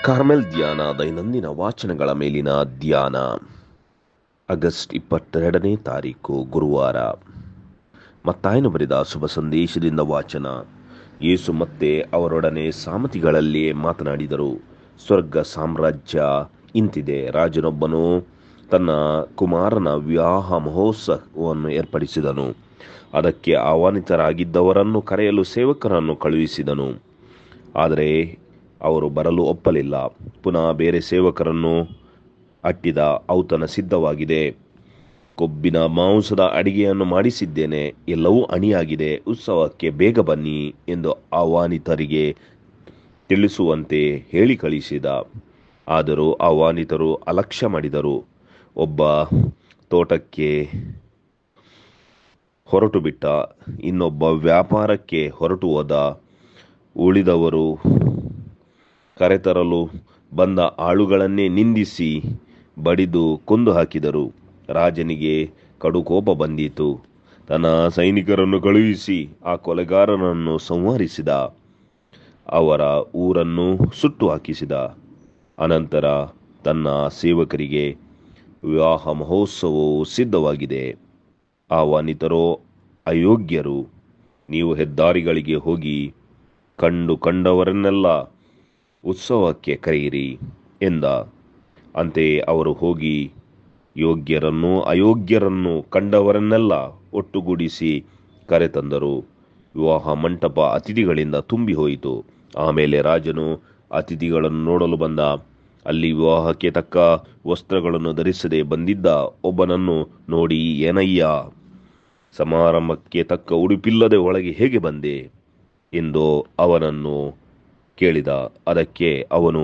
Carmel ಧ್ಯಾನ ದೈನಂದಿನ ವಾಚನಗಳ ಮೇಲಿನ ಧ್ಯಾನ ಆಗಸ್ಟ್ 22ನೇ ತಾರೀಕು ಗುರುವಾರ. ಮತ್ತಾಯನು ಬರೆದ ಶುಭ ಸಂದೇಶದಿಂದ ವಾಚನ. ಯೇಸು ಮತ್ತೆ ಅವರೊಡನೆ ಸಾಮತಿಗಳಲ್ಲಿಯೇ ಮಾತನಾಡಿದರು. ಸ್ವರ್ಗ ಸಾಮ್ರಾಜ್ಯ ಇಂತಿದೆ. ರಾಜನೊಬ್ಬನು ತನ್ನ ಕುಮಾರನ ವಿವಾಹ ಮಹೋತ್ಸವವನ್ನು ಏರ್ಪಡಿಸಿದನು. ಅದಕ್ಕೆ ಆಹ್ವಾನಿತರಾಗಿದ್ದವರನ್ನು ಕರೆಯಲು ಸೇವಕರನ್ನು ಕಳುಹಿಸಿದನು. ಆದರೆ ಅವರು ಬರಲು ಒಪ್ಪಲಿಲ್ಲ. ಪುನಃ ಬೇರೆ ಸೇವಕರನ್ನು ಅಟ್ಟಿದ. ಔತಣ ಸಿದ್ಧವಾಗಿದೆ, ಕೊಬ್ಬಿನ ಮಾಂಸದ ಅಡಿಗೆಯನ್ನು ಮಾಡಿಸಿದ್ದೇನೆ, ಎಲ್ಲವೂ ಅಣಿಯಾಗಿದೆ, ಉತ್ಸವಕ್ಕೆ ಬೇಗ ಬನ್ನಿ ಎಂದು ಆಹ್ವಾನಿತರಿಗೆ ತಿಳಿಸುವಂತೆ ಹೇಳಿ ಕಳಿಸಿದ. ಆದರೂ ಆಹ್ವಾನಿತರು ಅಲಕ್ಷ್ಯ ಮಾಡಿದರು. ಒಬ್ಬ ತೋಟಕ್ಕೆ ಹೊರಟು ಬಿಟ್ಟ, ಇನ್ನೊಬ್ಬ ವ್ಯಾಪಾರಕ್ಕೆ ಹೊರಟು ಹೋದ. ಉಳಿದವರು ಕರೆತರಲು ಬಂದ ಆಳುಗಳನ್ನೇ ನಿಂದಿಸಿ ಬಡಿದು ಕೊಂದು ಹಾಕಿದರು. ರಾಜನಿಗೆ ಕಡುಕೋಪ ಬಂದಿತು. ತನ್ನ ಸೈನಿಕರನ್ನು ಕಳುಹಿಸಿ ಆ ಕೊಲೆಗಾರರನ್ನು ಸಂಹರಿಸಿದ. ಅವರ ಊರನ್ನು ಸುಟ್ಟು ಹಾಕಿಸಿದ. ಅನಂತರ ತನ್ನ ಸೇವಕರಿಗೆ, ವಿವಾಹ ಮಹೋತ್ಸವವು ಸಿದ್ಧವಾಗಿದೆ, ಆಹ್ವಾನಿತರೋ ಅಯೋಗ್ಯರು, ನೀವು ಹೆದ್ದಾರಿಗಳಿಗೆ ಹೋಗಿ ಕಂಡವರನ್ನೆಲ್ಲ ಉತ್ಸವಕ್ಕೆ ಕರೆಯಿರಿ ಎಂದ. ಅಂತೆಯೇ ಅವರು ಹೋಗಿ ಯೋಗ್ಯರನ್ನು ಅಯೋಗ್ಯರನ್ನು ಕಂಡವರನ್ನೆಲ್ಲ ಒಟ್ಟುಗೂಡಿಸಿ ಕರೆತಂದರು. ವಿವಾಹ ಮಂಟಪ ಅತಿಥಿಗಳಿಂದ ತುಂಬಿ ಹೋಯಿತು. ಆಮೇಲೆ ರಾಜನು ಅತಿಥಿಗಳನ್ನು ನೋಡಲು ಬಂದ. ಅಲ್ಲಿ ವಿವಾಹಕ್ಕೆ ತಕ್ಕ ವಸ್ತ್ರಗಳನ್ನು ಧರಿಸದೆ ಬಂದಿದ್ದ ಒಬ್ಬನನ್ನು ನೋಡಿ, ಏನಯ್ಯ, ಸಮಾರಂಭಕ್ಕೆ ತಕ್ಕ ಉಡುಪಿಲ್ಲದೆ ಒಳಗೆ ಹೇಗೆ ಬಂದೆ ಎಂದು ಅವನನ್ನು ಕೇಳಿದ. ಅದಕ್ಕೆ ಅವನು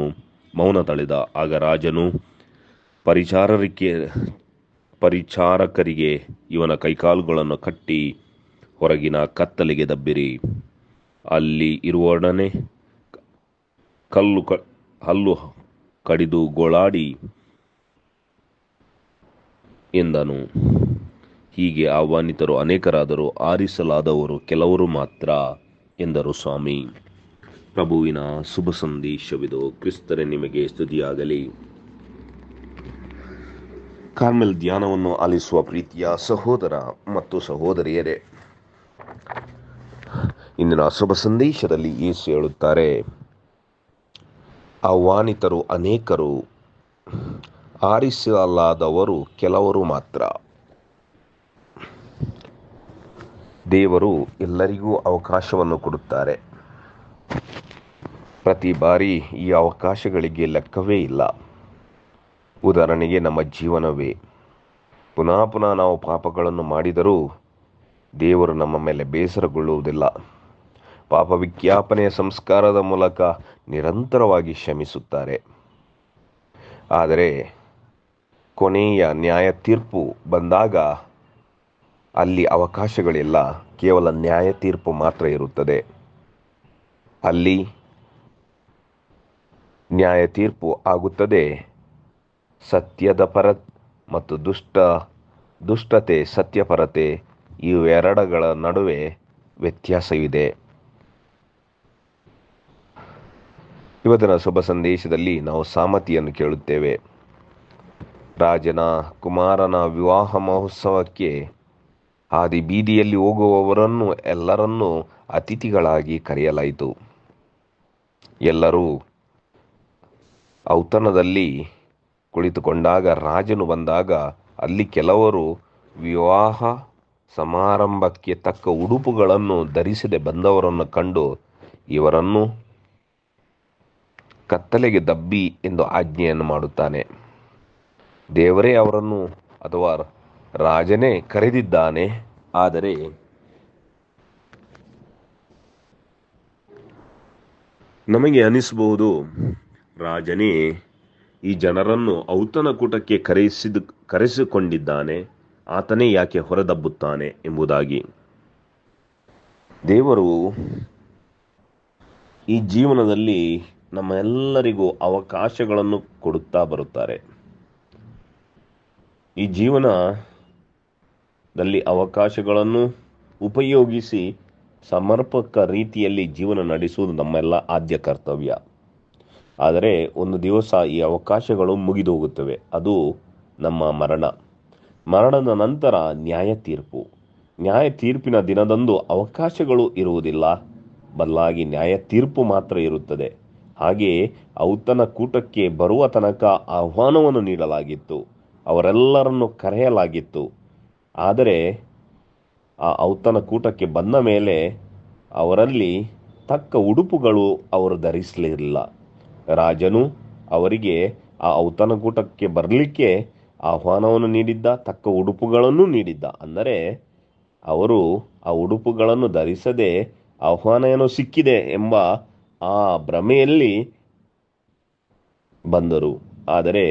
ಮೌನ ತಳೆದ. ಆಗ ರಾಜನು ಪರಿಚಾರಕರಿಗೆ, ಇವನ ಕೈಕಾಲುಗಳನ್ನು ಕಟ್ಟಿ ಹೊರಗಿನ ಕತ್ತಲೆಗೆ ದಬ್ಬಿರಿ, ಅಲ್ಲಿ ಇರುವೊಡನೆ ಹಲ್ಲು ಕಡಿದು ಗೋಳಾಡಿ ಎಂದನು. ಹೀಗೆ ಆಹ್ವಾನಿತರು ಅನೇಕರಾದರು, ಆರಿಸಲಾದವರು ಕೆಲವರು ಮಾತ್ರ ಎಂದರು. ಸ್ವಾಮಿ, ಪ್ರಭುವಿನ ಶುಭ ಸಂದೇಶವಿದು. ಕ್ರಿಸ್ತರೇ ನಿಮಗೆ ಸ್ತುತಿಯಾಗಲಿ. ಕಾರ್ಮೆಲ್ ಧ್ಯಾನವನ್ನು ಆಲಿಸುವ ಪ್ರೀತಿಯ ಸಹೋದರ ಮತ್ತು ಸಹೋದರಿಯರೇ, ಇಂದಿನ ಶುಭ ಸಂದೇಶದಲ್ಲಿ ಯೇಸು ಹೇಳುತ್ತಾರೆ, ಆಹ್ವಾನಿತರು ಅನೇಕರು, ಆರಿಸಲಾದವರು ಕೆಲವರು ಮಾತ್ರ. ದೇವರು ಎಲ್ಲರಿಗೂ ಅವಕಾಶವನ್ನು ಕೊಡುತ್ತಾರೆ. ಪ್ರತಿ ಬಾರಿ ಈ ಅವಕಾಶಗಳಿಗೆ ಲೆಕ್ಕವೇ ಇಲ್ಲ. ಉದಾಹರಣೆಗೆ ನಮ್ಮ ಜೀವನವೇ. ಪುನಃ ಪುನಃ ನಾವು ಪಾಪಗಳನ್ನು ಮಾಡಿದರೂ ದೇವರು ನಮ್ಮ ಮೇಲೆ ಬೇಸರಗೊಳ್ಳುವುದಿಲ್ಲ. ಪಾಪ ವಿಜ್ಞಾಪನೆಯ ಸಂಸ್ಕಾರದ ಮೂಲಕ ನಿರಂತರವಾಗಿ ಕ್ಷಮಿಸುತ್ತಾರೆ. ಆದರೆ ಕೊನೆಯ ನ್ಯಾಯ ತೀರ್ಪು ಬಂದಾಗ ಅಲ್ಲಿ ಅವಕಾಶಗಳಿಲ್ಲ, ಕೇವಲ ನ್ಯಾಯ ತೀರ್ಪು ಮಾತ್ರ ಇರುತ್ತದೆ. ಅಲ್ಲಿ ನ್ಯಾಯ ತೀರ್ಪು ಆಗುತ್ತದೆ. ಸತ್ಯದ ಪರ ಮತ್ತು ದುಷ್ಟತೆ, ಸತ್ಯಪರತೆ, ಇವೆರಡಗಳ ನಡುವೆ ವ್ಯತ್ಯಾಸವಿದೆ. ಇವತ್ತಿನ ಶುಭ ಸಂದೇಶದಲ್ಲಿ ನಾವು ಸಾಮತಿಯನ್ನು ಕೇಳುತ್ತೇವೆ. ರಾಜನ ಕುಮಾರನ ವಿವಾಹ ಮಹೋತ್ಸವಕ್ಕೆ ಹಾದಿ ಬೀದಿಯಲ್ಲಿ ಹೋಗುವವರನ್ನು ಎಲ್ಲರನ್ನೂ ಅತಿಥಿಗಳಾಗಿ ಕರೆಯಲಾಯಿತು. ಎಲ್ಲರೂ ಔತಣದಲ್ಲಿ ಕುಳಿತುಕೊಂಡಾಗ ರಾಜನು ಬಂದಾಗ ಅಲ್ಲಿ ಕೆಲವರು ವಿವಾಹ ಸಮಾರಂಭಕ್ಕೆ ತಕ್ಕ ಉಡುಪುಗಳನ್ನು ಧರಿಸದೆ ಬಂದವರನ್ನು ಕಂಡು, ಇವರನ್ನು ಕತ್ತಲೆಗೆ ದಬ್ಬಿ ಎಂದು ಆಜ್ಞೆಯನ್ನು ಮಾಡುತ್ತಾನೆ. ದೇವರೇ ಅವರನ್ನು ಅಥವಾ ರಾಜನೇ ಕರೆದಿದ್ದಾನೆ. ಆದರೆ ನಮಗೆ ಅನಿಸಬಹುದು, ರಾಜನೇ ಈ ಜನರನ್ನು ಔತಣಕೂಟಕ್ಕೆ ಕರೆಸಿಕೊಂಡಿದ್ದಾನೆ, ಆತನೇ ಯಾಕೆ ಹೊರದಬ್ಬುತ್ತಾನೆ ಎಂಬುದಾಗಿ. ದೇವರು ಈ ಜೀವನದಲ್ಲಿ ನಮ್ಮೆಲ್ಲರಿಗೂ ಅವಕಾಶಗಳನ್ನು ಕೊಡುತ್ತಾ ಬರುತ್ತಾರೆ. ಈ ಜೀವನದಲ್ಲಿ ಅವಕಾಶಗಳನ್ನು ಉಪಯೋಗಿಸಿ ಸಮರ್ಪಕ ರೀತಿಯಲ್ಲಿ ಜೀವನ ನಡೆಸುವುದು ನಮ್ಮೆಲ್ಲ ಆದ್ಯ ಕರ್ತವ್ಯ. ಆದರೆ ಒಂದು ದಿವಸ ಈ ಅವಕಾಶಗಳು ಮುಗಿದು ಹೋಗುತ್ತವೆ. ಅದು ನಮ್ಮ ಮರಣದ ನಂತರ ನ್ಯಾಯ ತೀರ್ಪಿನ ದಿನದಂದು ಅವಕಾಶಗಳು ಇರುವುದಿಲ್ಲ, ಬದಲಾಗಿ ನ್ಯಾಯ ತೀರ್ಪು ಮಾತ್ರ ಇರುತ್ತದೆ. ಹಾಗೆಯೇ ಔತಣ ಕೂಟಕ್ಕೆ ಬರುವ ತನಕ ಆಹ್ವಾನವನ್ನು ನೀಡಲಾಗಿತ್ತು, ಅವರೆಲ್ಲರನ್ನು ಕರೆಯಲಾಗಿತ್ತು. ಆದರೆ ಆ ಔತಣ ಕೂಟಕ್ಕೆ ಬಂದ ಮೇಲೆ ಅವರಲ್ಲಿ ತಕ್ಕ ಉಡುಪುಗಳು ಅವರು ಧರಿಸಲಿಲ್ಲ. ರಾಜನು ಅವರಿಗೆ ಆ ಔತಣ ಕೂಟಕ್ಕೆ ಬರಲಿಕ್ಕೆ ಆಹ್ವಾನವನ್ನು ನೀಡಿದ್ದ, ತಕ್ಕ ಉಡುಪುಗಳನ್ನು ನೀಡಿದ್ದ. ಅಂದರೆ ಅವರು ಆ ಉಡುಪುಗಳನ್ನು ಧರಿಸದೆ ಆಹ್ವಾನ ಏನೋ ಸಿಕ್ಕಿದೆ ಎಂಬ ಆ ಭ್ರಮೆಯಲ್ಲಿ ಬಂದರು. ಆದರೆ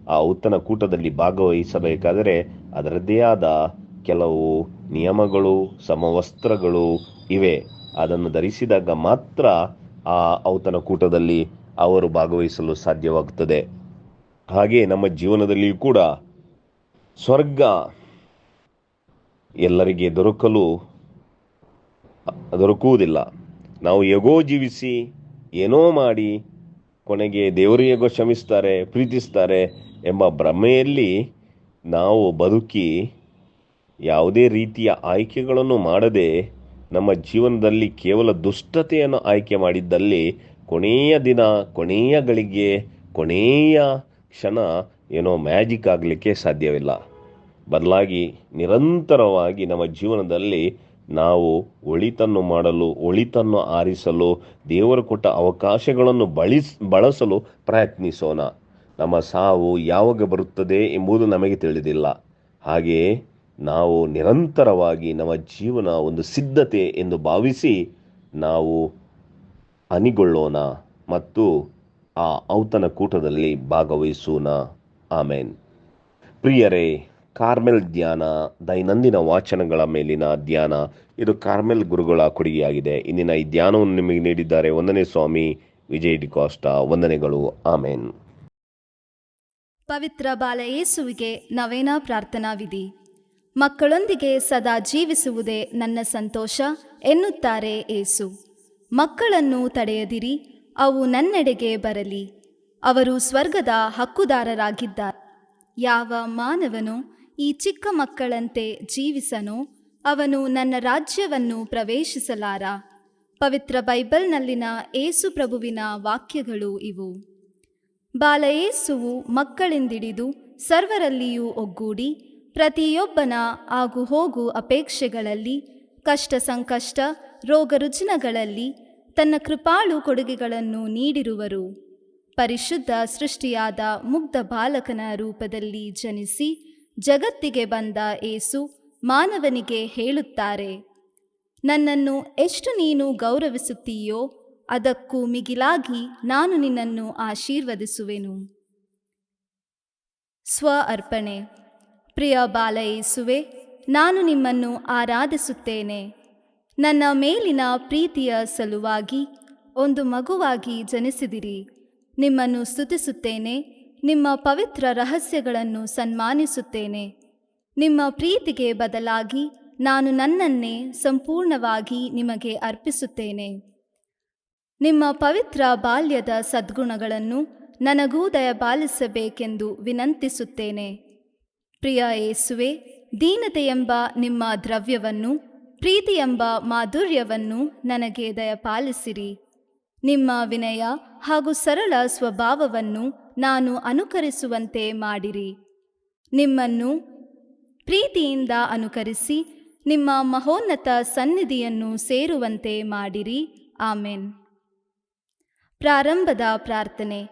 ಆ ಔತಣ ಕೂಟದಲ್ಲಿ ಭಾಗವಹಿಸಬೇಕಾದರೆ ಅದರದ್ದೇ ಆದ ಕೆಲವು ನಿಯಮಗಳು, ಸಮವಸ್ತ್ರಗಳು ಇವೆ. ಅದನ್ನು ಧರಿಸಿದಾಗ ಮಾತ್ರ ಆ ಔತಣ ಕೂಟದಲ್ಲಿ ಅವರು ಭಾಗವಹಿಸಲು ಸಾಧ್ಯವಾಗುತ್ತದೆ. ಹಾಗೆ ನಮ್ಮ ಜೀವನದಲ್ಲಿಯೂ ಕೂಡ ಸ್ವರ್ಗ ಎಲ್ಲರಿಗೆ ದೊರಕುವುದಿಲ್ಲ. ನಾವು ಹೇಗೋ ಜೀವಿಸಿ ಏನೋ ಮಾಡಿ ಕೊನೆಗೆ ದೇವರು ಹೇಗೋ ಕ್ಷಮಿಸ್ತಾರೆ, ಪ್ರೀತಿಸ್ತಾರೆ ಎಂಬ ಭ್ರಮೆಯಲ್ಲಿ ನಾವು ಬದುಕಿ ಯಾವುದೇ ರೀತಿಯ ಆಯ್ಕೆಗಳನ್ನು ಮಾಡದೆ ನಮ್ಮ ಜೀವನದಲ್ಲಿ ಕೇವಲ ದುಷ್ಟತೆಯನ್ನು ಆಯ್ಕೆ ಮಾಡಿದ್ದಲ್ಲಿ ಕೊನೆಯ ದಿನ, ಕೊನೆಯ ಗಳಿಗೆ, ಕೊನೆಯ ಕ್ಷಣ ಏನೋ ಮ್ಯಾಜಿಕ್ ಆಗಲಿಕ್ಕೆ ಸಾಧ್ಯವಿಲ್ಲ. ಬದಲಾಗಿ ನಿರಂತರವಾಗಿ ನಮ್ಮ ಜೀವನದಲ್ಲಿ ನಾವು ಒಳಿತನ್ನು ಆರಿಸಲು ದೇವರು ಕೊಟ್ಟ ಅವಕಾಶಗಳನ್ನು ಬಳಸಲು ಪ್ರಯತ್ನಿಸೋಣ. ನಮ್ಮ ಸಾವು ಯಾವಾಗ ಬರುತ್ತದೆ ಎಂಬುದು ನಮಗೆ ತಿಳಿದಿಲ್ಲ. ಹಾಗೆಯೇ ನಾವು ನಿರಂತರವಾಗಿ ನಮ್ಮ ಜೀವನ ಒಂದು ಸಿದ್ಧತೆ ಎಂದು ಭಾವಿಸಿ ನಾವು ಹನಿಗೊಳ್ಳೋಣ ಮತ್ತು ಆ ಔತಣ ಕೂಟದಲ್ಲಿ ಭಾಗವಹಿಸೋಣ. ಆಮೇನ್. ಪ್ರಿಯರೇ, ಕಾರ್ಮೆಲ್ ಧ್ಯಾನ, ದೈನಂದಿನ ವಾಚನಗಳ ಮೇಲಿನ ಧ್ಯಾನ, ಇದು ಕಾರ್ಮೆಲ್ ಗುರುಗಳ ಕೊಡುಗೆಯಾಗಿದೆ. ಇಂದಿನ ಈ ಧ್ಯಾನವನ್ನು ನಿಮಗೆ ನೀಡಿದ್ದಾರೆ ವಂದನೆ ಸ್ವಾಮಿ ವಿಜಯ್ ಡಿಕಾಸ್ಟಾ. ವಂದನೆಗಳು. ಆಮೇನ್. ಪವಿತ್ರ ಬಾಲ ಯೇಸುವಿಗೆ ನವೇನ ಪ್ರಾರ್ಥನಾ ವಿಧಿ. ಮಕ್ಕಳೊಂದಿಗೆ ಸದಾ ಜೀವಿಸುವುದೇ ನನ್ನ ಸಂತೋಷ ಎನ್ನುತ್ತಾರೆ ಏಸು. ಮಕ್ಕಳನ್ನು ತಡೆಯದಿರಿ, ಅವು ನನ್ನೆಡೆಗೆ ಬರಲಿ. ಅವರು ಸ್ವರ್ಗದ ಹಕ್ಕುದಾರರಾಗಿದ್ದಾರೆ. ಯಾವ ಮಾನವನು ಈ ಚಿಕ್ಕ ಮಕ್ಕಳಂತೆ ಜೀವಿಸನೋ ಅವನು ನನ್ನ ರಾಜ್ಯವನ್ನು ಪ್ರವೇಶಿಸಲಾರ. ಪವಿತ್ರ ಬೈಬಲ್ನಲ್ಲಿನ ಏಸು ಪ್ರಭುವಿನ ವಾಕ್ಯಗಳು ಇವು. ಬಾಲ ಯೇಸುವು ಮಕ್ಕಳಿಂದಿಡಿದು ಸರ್ವರಲ್ಲಿಯೂ ಒಗ್ಗೂಡಿ ಪ್ರತಿಯೊಬ್ಬನ ಆಗು ಹೋಗು ಅಪೇಕ್ಷೆಗಳಲ್ಲಿ, ಕಷ್ಟ ಸಂಕಷ್ಟ, ರೋಗ ರುಜಿನಗಳಲ್ಲಿ ತನ್ನ ಕೃಪಾಳು ಕೊಡುಗೆಗಳನ್ನು ನೀಡಿರುವರು. ಪರಿಶುದ್ಧ ಸೃಷ್ಟಿಯಾದ ಮುಗ್ಧ ಬಾಲಕನ ರೂಪದಲ್ಲಿ ಜನಿಸಿ ಜಗತ್ತಿಗೆ ಬಂದ ಏಸು ಮಾನವನಿಗೆ ಹೇಳುತ್ತಾರೆ, ನನ್ನನ್ನು ಎಷ್ಟು ನೀನು ಗೌರವಿಸುತ್ತೀಯೋ ಅದಕ್ಕೂ ಮಿಗಿಲಾಗಿ ನಾನು ನಿನ್ನನ್ನು ಆಶೀರ್ವದಿಸುವೆನು. ಸ್ವ ಅರ್ಪಣೆ. ಪ್ರಿಯ ಬಾಲ ಯೇಸುವೆ, ನಾನು ನಿಮ್ಮನ್ನು ಆರಾಧಿಸುತ್ತೇನೆ. ನನ್ನ ಮೇಲಿನ ಪ್ರೀತಿಯ ಸಲುವಾಗಿ ಒಂದು ಮಗುವಾಗಿ ಜನಿಸಿದಿರಿ. ನಿಮ್ಮನ್ನು ಸ್ತುತಿಸುತ್ತೇನೆ. ನಿಮ್ಮ ಪವಿತ್ರ ರಹಸ್ಯಗಳನ್ನು ಸನ್ಮಾನಿಸುತ್ತೇನೆ. ನಿಮ್ಮ ಪ್ರೀತಿಗೆ ಬದಲಾಗಿ ನಾನು ನನ್ನನ್ನೇ ಸಂಪೂರ್ಣವಾಗಿ ನಿಮಗೆ ಅರ್ಪಿಸುತ್ತೇನೆ. ನಿಮ್ಮ ಪವಿತ್ರ ಬಾಲ್ಯದ ಸದ್ಗುಣಗಳನ್ನು ನನಗೂ ದಯಪಾಲಿಸಬೇಕೆಂದು ವಿನಂತಿಸುತ್ತೇನೆ. ಪ್ರಿಯ ಯೇಸುವೆ, ದೀನತೆ ಎಂಬ ನಿಮ್ಮ ದ್ರವ್ಯವನ್ನು, ಪ್ರೀತಿ ಎಂಬ ಮಾಧುರ್ಯವನ್ನು ನನಗೆ ದಯಪಾಲಿಸಿರಿ. ನಿಮ್ಮ ವಿನಯ ಹಾಗೂ ಸರಳ ಸ್ವಭಾವವನ್ನು ನಾನು ಅನುಕರಿಸುವಂತೆ ಮಾಡಿರಿ. ನಿಮ್ಮನ್ನು ಪ್ರೀತಿಯಿಂದ ಅನುಕರಿಸಿ ನಿಮ್ಮ ಮಹೋನ್ನತ ಸನ್ನಿಧಿಯನ್ನು ಸೇರುವಂತೆ ಮಾಡಿರಿ. ಆಮೆನ್. ಪ್ರಾರಂಭದ ಪ್ರಾರ್ಥನೆ.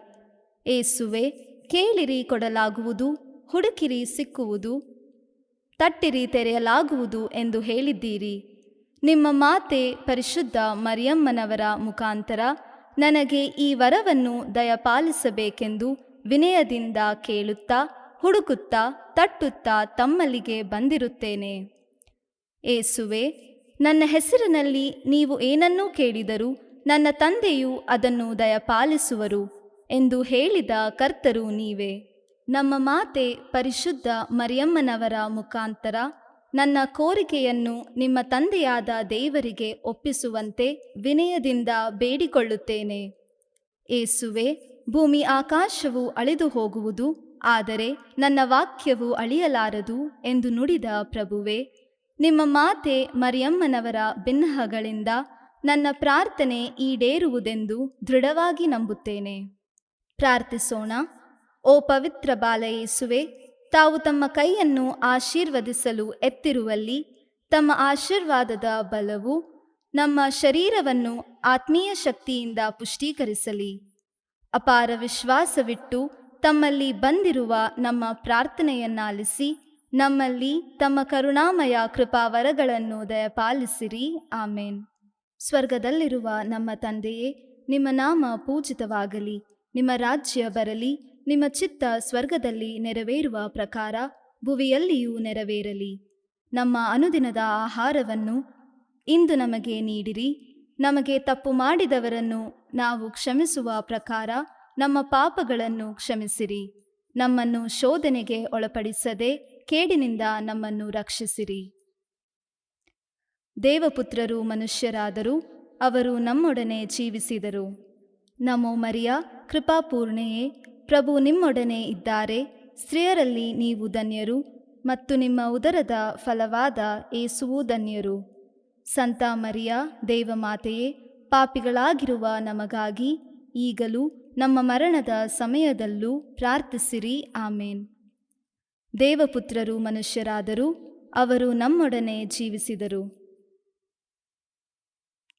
ಏಸುವೆ, ಕೇಳಿರಿ ಕೊಡಲಾಗುವುದು, ಹುಡುಕಿರಿ ಸಿಕ್ಕುವುದು, ತಟ್ಟಿರಿ ತೆರೆಯಲಾಗುವುದು ಎಂದು ಹೇಳಿದ್ದೀರಿ. ನಿಮ್ಮ ಮಾತೆ ಪರಿಶುದ್ಧ ಮರಿಯಮ್ಮನವರ ಮುಖಾಂತರ ನನಗೆ ಈ ವರವನ್ನು ದಯಪಾಲಿಸಬೇಕೆಂದು ವಿನಯದಿಂದ ಕೇಳುತ್ತಾ, ಹುಡುಕುತ್ತಾ, ತಟ್ಟುತ್ತಾ ತಮ್ಮಲ್ಲಿಗೆ ಬಂದಿರುತ್ತೇನೆ. ಏಸುವೆ, ನನ್ನ ಹೆಸರಿನಲ್ಲಿ ನೀವು ಏನನ್ನೂ ಕೇಳಿದರೂ ನನ್ನ ತಂದೆಯು ಅದನ್ನು ದಯಪಾಲಿಸುವರು ಎಂದು ಹೇಳಿದ ಕರ್ತರು ನೀವೇ. ನಮ್ಮ ಮಾತೆ ಪರಿಶುದ್ಧ ಮರಿಯಮ್ಮನವರ ಮುಖಾಂತರ ನನ್ನ ಕೋರಿಕೆಯನ್ನು ನಿಮ್ಮ ತಂದೆಯಾದ ದೇವರಿಗೆ ಒಪ್ಪಿಸುವಂತೆ ವಿನಯದಿಂದ ಬೇಡಿಕೊಳ್ಳುತ್ತೇನೆ. ಏಸುವೆ, ಭೂಮಿ ಆಕಾಶವು ಅಳಿದು ಹೋಗುವುದು, ಆದರೆ ನನ್ನ ವಾಕ್ಯವು ಅಳಿಯಲಾರದು ಎಂದು ನುಡಿದ ಪ್ರಭುವೇ, ನಿಮ್ಮ ಮಾತೆ ಮರಿಯಮ್ಮನವರ ಬಿನ್ನಹಗಳಿಂದ ನನ್ನ ಪ್ರಾರ್ಥನೆ ಈಡೇರುವುದೆಂದು ದೃಢವಾಗಿ ನಂಬುತ್ತೇನೆ. ಪ್ರಾರ್ಥಿಸೋಣ. ಓ ಪವಿತ್ರ ಬಾಲಯೇಸುವೆ, ತಾವು ತಮ್ಮ ಕೈಯನ್ನು ಆಶೀರ್ವದಿಸಲು ಎತ್ತಿರುವಲ್ಲಿ ತಮ್ಮ ಆಶೀರ್ವಾದದ ಬಲವು ನಮ್ಮ ಶರೀರವನ್ನು ಆತ್ಮೀಯ ಶಕ್ತಿಯಿಂದ ಪುಷ್ಟೀಕರಿಸಲಿ. ಅಪಾರ ವಿಶ್ವಾಸವಿಟ್ಟು ತಮ್ಮಲ್ಲಿ ಬಂದಿರುವ ನಮ್ಮ ಪ್ರಾರ್ಥನೆಯನ್ನಾಲಿಸಿ ನಮ್ಮಲ್ಲಿ ತಮ್ಮ ಕರುಣಾಮಯ ಕೃಪಾವರಗಳನ್ನು ದಯಪಾಲಿಸಿರಿ. ಆಮೇನ್. ಸ್ವರ್ಗದಲ್ಲಿರುವ ನಮ್ಮ ತಂದೆಯೇ, ನಿಮ್ಮ ನಾಮ ಪೂಜಿತವಾಗಲಿ, ನಿಮ್ಮ ರಾಜ್ಯ ಬರಲಿ, ನಿಮ್ಮ ಚಿತ್ತ ಸ್ವರ್ಗದಲ್ಲಿ ನೆರವೇರುವ ಪ್ರಕಾರ ಭುವಿಯಲ್ಲಿಯೂ ನೆರವೇರಲಿ. ನಮ್ಮ ಅನುದಿನದ ಆಹಾರವನ್ನು ಇಂದು ನಮಗೆ ನೀಡಿರಿ. ನಮಗೆ ತಪ್ಪು ಮಾಡಿದವರನ್ನು ನಾವು ಕ್ಷಮಿಸುವ ಪ್ರಕಾರ ನಮ್ಮ ಪಾಪಗಳನ್ನು ಕ್ಷಮಿಸಿರಿ. ನಮ್ಮನ್ನು ಶೋಧನೆಗೆ ಒಳಪಡಿಸದೆ ಕೇಡಿನಿಂದ ನಮ್ಮನ್ನು ರಕ್ಷಿಸಿರಿ. ದೇವಪುತ್ರರು ಮನುಷ್ಯರಾದರು, ಅವರು ನಮ್ಮೊಡನೆ ಜೀವಿಸಿದರು. ನಮೋ ಮರಿಯ, ಕೃಪಾಪೂರ್ಣೆಯೇ, ಪ್ರಭು ನಿಮ್ಮೊಡನೆ ಇದ್ದಾರೆ. ಸ್ತ್ರೀಯರಲ್ಲಿ ನೀವು ಧನ್ಯರು, ಮತ್ತು ನಿಮ್ಮ ಉದರದ ಫಲವಾದ ಯೇಸುವೂ ಧನ್ಯರು. ಸಂತ ಮರಿಯ, ದೇವಮಾತೆಯೇ, ಪಾಪಿಗಳಾಗಿರುವ ನಮಗಾಗಿ ಈಗಲೂ ನಮ್ಮ ಮರಣದ ಸಮಯದಲ್ಲೂ ಪ್ರಾರ್ಥಿಸಿರಿ. ಆಮೇನ್. ದೇವಪುತ್ರರು ಮನುಷ್ಯರಾದರು, ಅವರು ನಮ್ಮೊಡನೆ ಜೀವಿಸಿದರು.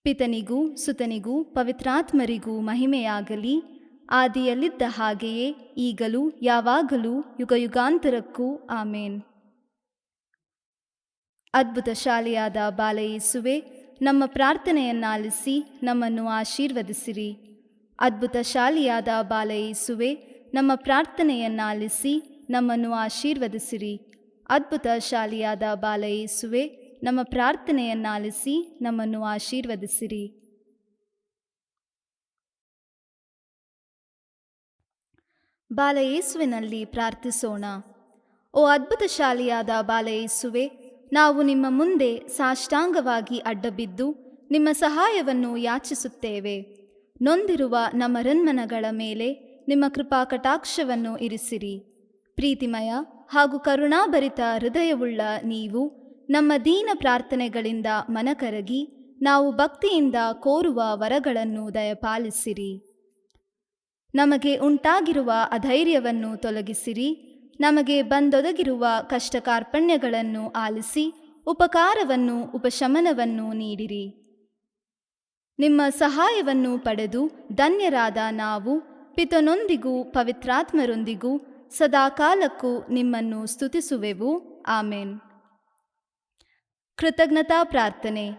ಪಿತನಿಗೂ ಸುತನಿಗೂ ಪವಿತ್ರಾತ್ಮರಿಗೂ ಮಹಿಮೆಯಾಗಲಿ, ಆದಿಯಲ್ಲಿದ್ದ ಹಾಗೆಯೇ ಈಗಲೂ ಯಾವಾಗಲೂ ಯುಗಯುಗಾಂತರಕ್ಕೂ. ಆಮೇನ್. ಅದ್ಭುತ ಶಾಲೆಯಾದ ಬಾಲಯೇಸುವೆ, ನಮ್ಮ ಪ್ರಾರ್ಥನೆಯನ್ನಾಲಿಸಿ ನಮ್ಮನ್ನು ಆಶೀರ್ವದಿಸಿರಿ. ಅದ್ಭುತ ಶಾಲೆಯಾದ ಬಾಲಯೇಸುವೆ, ನಮ್ಮ ಪ್ರಾರ್ಥನೆಯನ್ನಾಲಿಸಿ ನಮ್ಮನ್ನು ಆಶೀರ್ವದಿಸಿರಿ. ಅದ್ಭುತ ಶಾಲೆಯಾದ ಬಾಲಯೇಸುವೆ, ನಮ್ಮ ಪ್ರಾರ್ಥನೆಯನ್ನಾಲಿಸಿ ನಮ್ಮನ್ನು ಆಶೀರ್ವದಿಸಿರಿ. ಬಾಲಯೇಸುವಿನಲ್ಲಿ ಪ್ರಾರ್ಥಿಸೋಣ. ಓ ಅದ್ಭುತ ಶಾಲೆಯಾದ ಬಾಲಯೇಸುವೆ, ನಾವು ನಿಮ್ಮ ಮುಂದೆ ಸಾಷ್ಟಾಂಗವಾಗಿ ಅಡ್ಡಬಿದ್ದು ನಿಮ್ಮ ಸಹಾಯವನ್ನು ಯಾಚಿಸುತ್ತೇವೆ. ನೊಂದಿರುವ ನಮ್ಮ ರನ್ಮನಗಳ ಮೇಲೆ ನಿಮ್ಮ ಕೃಪಾ ಕಟಾಕ್ಷವನ್ನು ಇರಿಸಿರಿ. ಪ್ರೀತಿಮಯ ಹಾಗೂ ಕರುಣಾಭರಿತ ಹೃದಯವುಳ್ಳ ನೀವು ನಮ್ಮ ದೀನ ಪ್ರಾರ್ಥನೆಗಳಿಂದ ಮನಕರಗಿ ನಾವು ಭಕ್ತಿಯಿಂದ ಕೋರುವ ವರಗಳನ್ನು ದಯಪಾಲಿಸಿರಿ. ನಮಗೆ ಉಂಟಾಗಿರುವ ಅಧೈರ್ಯವನ್ನು ತೊಲಗಿಸಿರಿ. ನಮಗೆ ಬಂದೊದಗಿರುವ ಕಷ್ಟ ಕಾರ್ಪಣ್ಯಗಳನ್ನು ಆಲಿಸಿ ಉಪಕಾರವನ್ನು ಉಪಶಮನವನ್ನು ನೀಡಿರಿ. ನಿಮ್ಮ ಸಹಾಯವನ್ನು ಪಡೆದು ಧನ್ಯರಾದ ನಾವು ಪಿತನೊಂದಿಗೂ ಪವಿತ್ರಾತ್ಮರೊಂದಿಗೂ ಸದಾಕಾಲಕ್ಕೂ ನಿಮ್ಮನ್ನು ಸ್ತುತಿಸುವೆವು. ಆಮೇನ್. ಕೃತಜ್ಞತಾ ಪ್ರಾರ್ಥನೆ.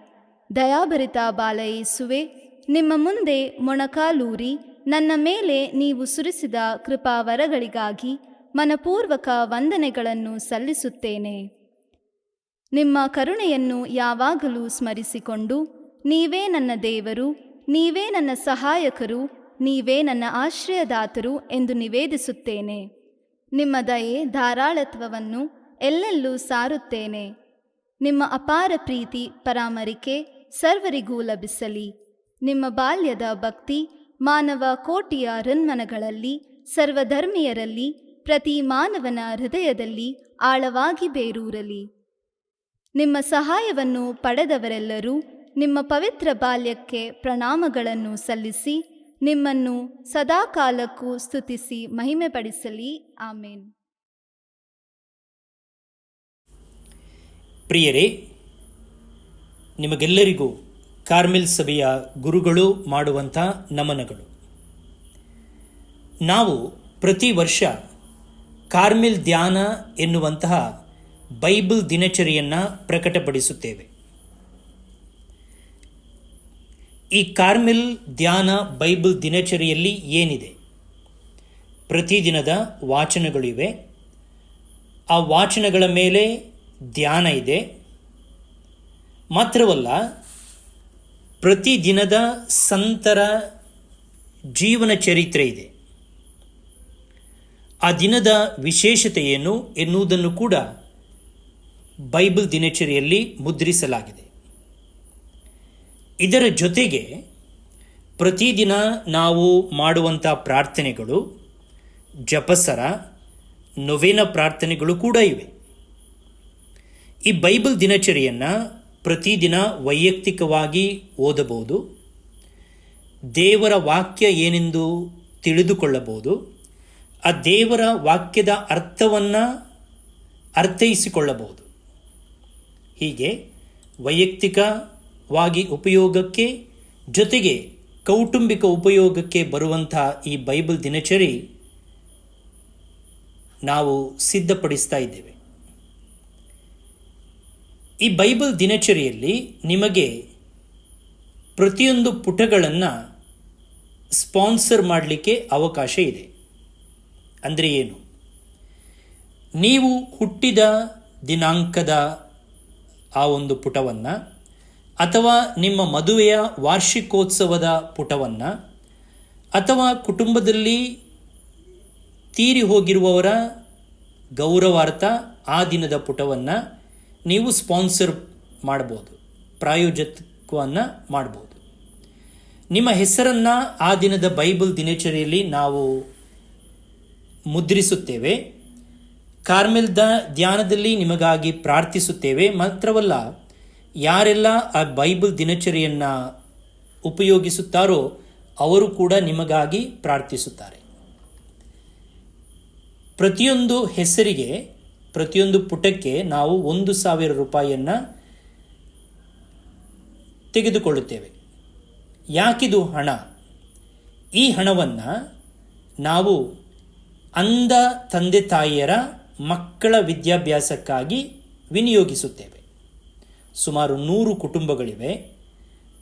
ದಯಾಭರಿತ ಬಾಲಯೇಸುವೆ, ನಿಮ್ಮ ಮುಂದೆ ಮೊಣಕಾಲೂರಿ ನನ್ನ ಮೇಲೆ ನೀವು ಸುರಿಸಿದ ಕೃಪಾವರಗಳಿಗಾಗಿ ಮನಪೂರ್ವಕ ವಂದನೆಗಳನ್ನು ಸಲ್ಲಿಸುತ್ತೇನೆ. ನಿಮ್ಮ ಕರುಣೆಯನ್ನು ಯಾವಾಗಲೂ ಸ್ಮರಿಸಿಕೊಂಡು, ನೀವೇ ನನ್ನ ದೇವರು, ನೀವೇ ನನ್ನ ಸಹಾಯಕರು, ನೀವೇ ನನ್ನ ಆಶ್ರಯದಾತರು ಎಂದು ನಿವೇದಿಸುತ್ತೇನೆ. ನಿಮ್ಮ ದಯೆ ಧಾರಾಳತ್ವವನ್ನು ಎಲ್ಲೆಲ್ಲೂ ಸಾರುತ್ತೇನೆ. ನಿಮ್ಮ ಅಪಾರ ಪ್ರೀತಿ ಪರಾಮರಿಕೆ ಸರ್ವರಿಗೂ ಲಭಿಸಲಿ. ನಿಮ್ಮ ಬಾಲ್ಯದ ಭಕ್ತಿ ಮಾನವ ಕೋಟಿಯ ರನ್ಮನಗಳಲ್ಲಿ, ಸರ್ವಧರ್ಮೀಯರಲ್ಲಿ, ಪ್ರತಿ ಮಾನವನ ಹೃದಯದಲ್ಲಿ ಆಳವಾಗಿ ಬೇರೂರಲಿ. ನಿಮ್ಮ ಸಹಾಯವನ್ನು ಪಡೆದವರೆಲ್ಲರೂ ನಿಮ್ಮ ಪವಿತ್ರ ಬಾಲ್ಯಕ್ಕೆ ಪ್ರಣಾಮಗಳನ್ನು ಸಲ್ಲಿಸಿ ನಿಮ್ಮನ್ನು ಸದಾಕಾಲಕ್ಕೂ ಸ್ತುತಿಸಿ ಮಹಿಮೆಪಡಿಸಲಿ. ಆಮೇನ್. ಪ್ರಿಯರೇ, ನಿಮಗೆಲ್ಲರಿಗೂ ಕಾರ್ಮೆಲ್ ಸಭೆಯ ಗುರುಗಳು ಮಾಡುವಂಥ ನಮನಗಳು. ನಾವು ಪ್ರತಿ ವರ್ಷ ಕಾರ್ಮೆಲ್ ಧ್ಯಾನ ಎನ್ನುವಂತಹ ಬೈಬಲ್ ದಿನಚರಿಯನ್ನು ಪ್ರಕಟಪಡಿಸುತ್ತೇವೆ. ಈ ಕಾರ್ಮೆಲ್ ಧ್ಯಾನ ಬೈಬಲ್ ದಿನಚರಿಯಲ್ಲಿ ಏನಿದೆ? ಪ್ರತಿದಿನದ ವಾಚನಗಳಿವೆ. ಆ ವಾಚನಗಳ ಮೇಲೆ ಧ್ಯಾನ ಇದೆ. ಮಾತ್ರವಲ್ಲ, ಪ್ರತಿದಿನದ ಸಂತರ ಜೀವನ ಚರಿತ್ರೆ ಇದೆ. ಆ ದಿನದ ವಿಶೇಷತೆ ಏನು ಎನ್ನುವುದನ್ನು ಕೂಡ ಬೈಬಲ್ ದಿನಚರಿಯಲ್ಲಿ ಮುದ್ರಿಸಲಾಗಿದೆ. ಇದರ ಜೊತೆಗೆ ಪ್ರತಿದಿನ ನಾವು ಮಾಡುವಂಥ ಪ್ರಾರ್ಥನೆಗಳು, ಜಪಸರ, ನೊವೇನ ಪ್ರಾರ್ಥನೆಗಳು ಕೂಡ ಇವೆ. ಈ ಬೈಬಲ್ ದಿನಚರಿಯನ್ನು ಪ್ರತಿದಿನ ವೈಯಕ್ತಿಕವಾಗಿ ಓದಬಹುದು, ದೇವರ ವಾಕ್ಯ ಏನೆಂದು ತಿಳಿದುಕೊಳ್ಳಬಹುದು, ಆ ದೇವರ ವಾಕ್ಯದ ಅರ್ಥವನ್ನು ಅರ್ಥೈಸಿಕೊಳ್ಳಬಹುದು. ಹೀಗೆ ವೈಯಕ್ತಿಕವಾಗಿ ಉಪಯೋಗಕ್ಕೆ ಜೊತೆಗೆ ಕೌಟುಂಬಿಕ ಉಪಯೋಗಕ್ಕೆ ಬರುವಂಥ ಈ ಬೈಬಲ್ ದಿನಚರಿ ನಾವು ಸಿದ್ಧಪಡಿಸ್ತಾ ಇದ್ದೇವೆ. ಈ ಬೈಬಲ್ ದಿನಚರಿಯಲ್ಲಿ ನಿಮಗೆ ಪ್ರತಿಯೊಂದು ಪುಟಗಳನ್ನು ಸ್ಪಾನ್ಸರ್ ಮಾಡಲಿಕ್ಕೆ ಅವಕಾಶ ಇದೆ. ಅಂದರೆ ಏನು? ನೀವು ಹುಟ್ಟಿದ ದಿನಾಂಕದ ಆ ಒಂದು ಪುಟವನ್ನು, ಅಥವಾ ನಿಮ್ಮ ಮದುವೆಯ ವಾರ್ಷಿಕೋತ್ಸವದ ಪುಟವನ್ನು, ಅಥವಾ ಕುಟುಂಬದಲ್ಲಿ ತೀರಿ ಹೋಗಿರುವವರ ಗೌರವಾರ್ಥ ಆ ದಿನದ ಪುಟವನ್ನು ನೀವು ಸ್ಪಾನ್ಸರ್ ಮಾಡ್ಬೋದು, ಪ್ರಾಯೋಜಕವನ್ನು ಮಾಡ್ಬೋದು. ನಿಮ್ಮ ಹೆಸರನ್ನು ಆ ದಿನದ ಬೈಬಲ್ ದಿನಚರಿಯಲ್ಲಿ ನಾವು ಮುದ್ರಿಸುತ್ತೇವೆ. ಕಾರ್ಮೆಲ್ ಧ್ಯಾನದಲ್ಲಿ ನಿಮಗಾಗಿ ಪ್ರಾರ್ಥಿಸುತ್ತೇವೆ. ಮಾತ್ರವಲ್ಲ, ಯಾರೆಲ್ಲ ಆ ಬೈಬಲ್ ದಿನಚರಿಯನ್ನು ಉಪಯೋಗಿಸುತ್ತಾರೋ ಅವರು ಕೂಡ ನಿಮಗಾಗಿ ಪ್ರಾರ್ಥಿಸುತ್ತಾರೆ. ಪ್ರತಿಯೊಂದು ಹೆಸರಿಗೆ, ಪ್ರತಿಯೊಂದು ಪುಟಕ್ಕೆ ನಾವು 1,000 ರೂಪಾಯಿಯನ್ನು ತೆಗೆದುಕೊಳ್ಳುತ್ತೇವೆ. ಯಾಕಿದು ಹಣ? ಈ ಹಣವನ್ನು ನಾವು ಅಂಧ ತಂದೆ ತಾಯಿಯರ ಮಕ್ಕಳ ವಿದ್ಯಾಭ್ಯಾಸಕ್ಕಾಗಿ ವಿನಿಯೋಗಿಸುತ್ತೇವೆ. ಸುಮಾರು 100 ಕುಟುಂಬಗಳಿವೆ.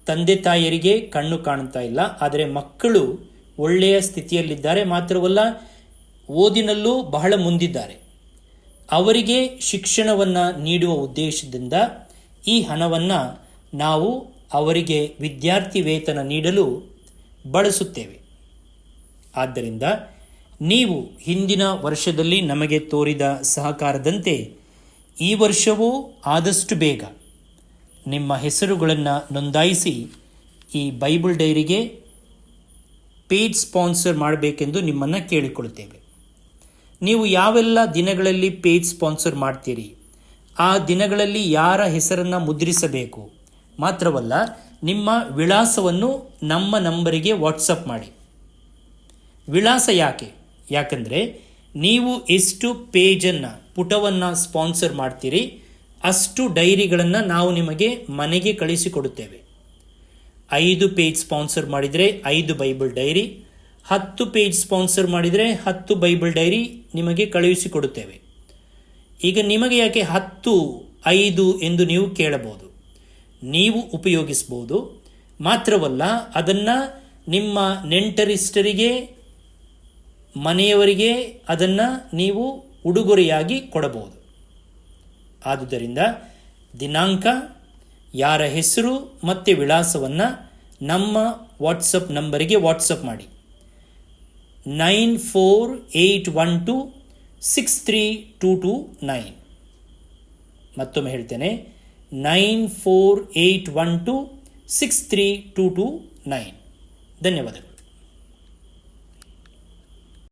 ತಂದೆ ತಾಯಿಯರಿಗೆ ಕಣ್ಣು ಕಾಣ್ತಾ ಇಲ್ಲ, ಆದರೆ ಮಕ್ಕಳು ಒಳ್ಳೆಯ ಸ್ಥಿತಿಯಲ್ಲಿದ್ದಾರೆ. ಮಾತ್ರವಲ್ಲ, ಓದಿನಲ್ಲೂ ಬಹಳ ಮುಂದಿದ್ದಾರೆ. ಅವರಿಗೆ ಶಿಕ್ಷಣವನ್ನು ನೀಡುವ ಉದ್ದೇಶದಿಂದ ಈ ಹಣವನ್ನು ನಾವು ಅವರಿಗೆ ವಿದ್ಯಾರ್ಥಿ ವೇತನ ನೀಡಲು ಬಳಸುತ್ತೇವೆ. ಆದ್ದರಿಂದ ನೀವು ಹಿಂದಿನ ವರ್ಷದಲ್ಲಿ ನಮಗೆ ತೋರಿದ ಸಹಕಾರದಂತೆ ಈ ವರ್ಷವೂ ಆದಷ್ಟು ಬೇಗ ನಿಮ್ಮ ಹೆಸರುಗಳನ್ನು ನೋಂದಾಯಿಸಿ ಈ ಬೈಬಲ್ ಡೈರಿಗೆ ಪೇಜ್ ಸ್ಪಾನ್ಸರ್ ಮಾಡಬೇಕೆಂದು ನಿಮ್ಮನ್ನು ಕೇಳಿಕೊಳ್ಳುತ್ತೇವೆ. ನೀವು ಯಾವೆಲ್ಲ ದಿನಗಳಲ್ಲಿ ಪೇಜ್ ಸ್ಪಾನ್ಸರ್ ಮಾಡ್ತೀರಿ, ಆ ದಿನಗಳಲ್ಲಿ ಯಾರ ಹೆಸರನ್ನು ಮುದ್ರಿಸಬೇಕು, ಮಾತ್ರವಲ್ಲ ನಿಮ್ಮ ವಿಳಾಸವನ್ನು ನಮ್ಮ ನಂಬರಿಗೆ ವಾಟ್ಸಪ್ ಮಾಡಿ. ವಿಳಾಸ ಯಾಕಂದರೆ ನೀವು ಎಷ್ಟು ಪೇಜನ್ನು, ಪುಟವನ್ನು ಸ್ಪಾನ್ಸರ್ ಮಾಡ್ತೀರಿ ಅಷ್ಟು ಡೈರಿಗಳನ್ನು ನಾವು ನಿಮಗೆ ಮನೆಗೆ ಕಳಿಸಿಕೊಡುತ್ತೇವೆ. 5 ಪೇಜ್ ಸ್ಪಾನ್ಸರ್ ಮಾಡಿದರೆ 5 ಬೈಬಲ್ ಡೈರಿ, 10 ಪೇಜ್ ಸ್ಪಾನ್ಸರ್ ಮಾಡಿದರೆ 10 ಬೈಬಲ್ ಡೈರಿ ನಿಮಗೆ ಕಳುಹಿಸಿಕೊಡುತ್ತೇವೆ. ಈಗ ನಿಮಗೆ ಯಾಕೆ 10, 5 ಎಂದು ನೀವು ಕೇಳಬಹುದು. ನೀವು ಉಪಯೋಗಿಸ್ಬೋದು. ಮಾತ್ರವಲ್ಲ, ಅದನ್ನು ನಿಮ್ಮ ನೆಂಟರಿಷ್ಟರಿಗೆ, ಮನೆಯವರಿಗೆ ಅದನ್ನು ನೀವು ಉಡುಗೊರೆಯಾಗಿ ಕೊಡಬಹುದು. ಆದುದರಿಂದ ದಿನಾಂಕ, ಯಾರ ಹೆಸರು ಮತ್ತು ವಿಳಾಸವನ್ನು ನಮ್ಮ ವಾಟ್ಸಪ್ ನಂಬರಿಗೆ ವಾಟ್ಸಪ್ ಮಾಡಿ. 9481263229. ಮತ್ತೊಮ್ಮೆ ಹೇಳ್ತೇನೆ, 9481263229. ಧನ್ಯವಾದಗಳು.